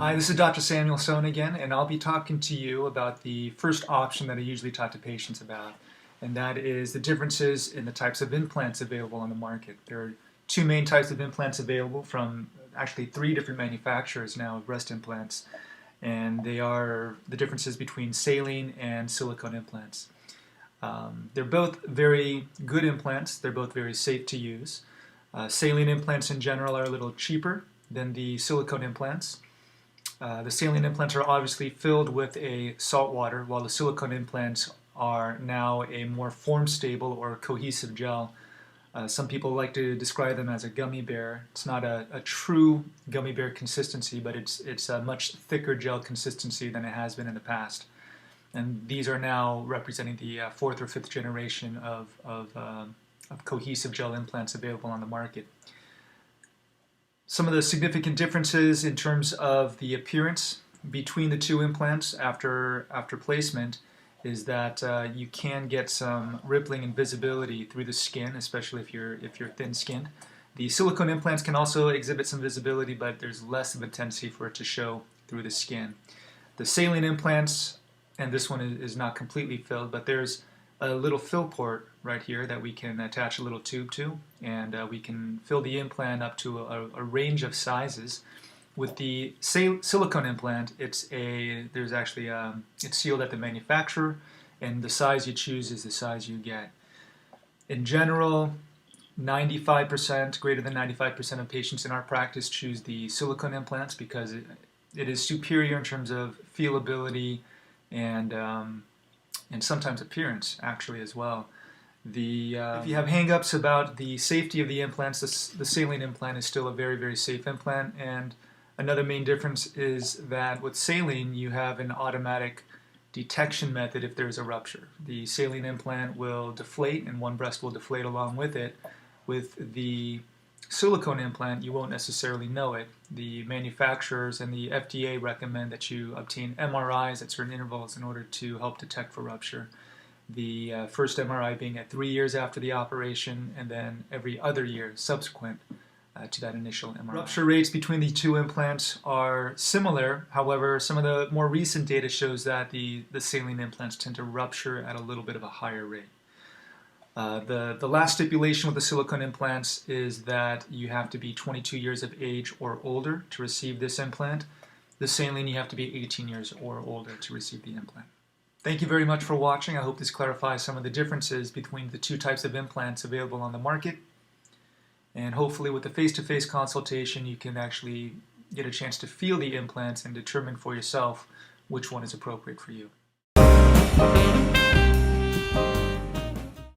Hi, this is Dr. Samuel Sohn again, and I'll be talking to you about the first option that I usually talk to patients about, and that is the differences in the types of implants available on the market. There are two main types of implants available from actually three different manufacturers now of breast implants, and they are the differences between saline and silicone implants. They're both very good implants. They're both very safe to use. Saline implants in general are a little cheaper than the silicone implants. The saline implants are obviously filled with a salt water, while the silicone implants are now a more form-stable or cohesive gel. Some people like to describe them as a gummy bear. It's not a true gummy bear consistency, but it's a much thicker gel consistency than it has been in the past. And these are now representing the fourth or fifth generation of cohesive gel implants available on the market. Some of the significant differences in terms of the appearance between the two implants after placement is that you can get some rippling and visibility through the skin, especially if you're thin-skinned. The silicone implants can also exhibit some visibility, but there's less of a tendency for it to show through the skin. The saline implants, and this one is not completely filled, but there's a little fill port right here that we can attach a little tube to, and we can fill the implant up to a range of sizes. With the silicone implant, it's sealed at the manufacturer, and the size you choose is the size you get. In general, 95%, greater than 95% of patients in our practice choose the silicone implants because it is superior in terms of feelability and sometimes appearance actually as well. If you have hang-ups about the safety of the implants, the saline implant is still a very, very safe implant. And another main difference is that with saline you have an automatic detection method if there's a rupture. The saline implant will deflate and one breast will deflate along with it. With the silicone implant, you won't necessarily know it. The manufacturers and the FDA recommend that you obtain MRIs at certain intervals in order to help detect for rupture. The first MRI being at 3 years after the operation, and then every other year subsequent to that initial MRI. Rupture rates between the two implants are similar. However, some of the more recent data shows that the saline implants tend to rupture at a little bit of a higher rate. The last stipulation with the silicone implants is that you have to be 22 years of age or older to receive this implant. The saline, you have to be 18 years or older to receive the implant. Thank you very much for watching. I hope this clarifies some of the differences between the two types of implants available on the market. And hopefully with the face-to-face consultation you can actually get a chance to feel the implants and determine for yourself which one is appropriate for you.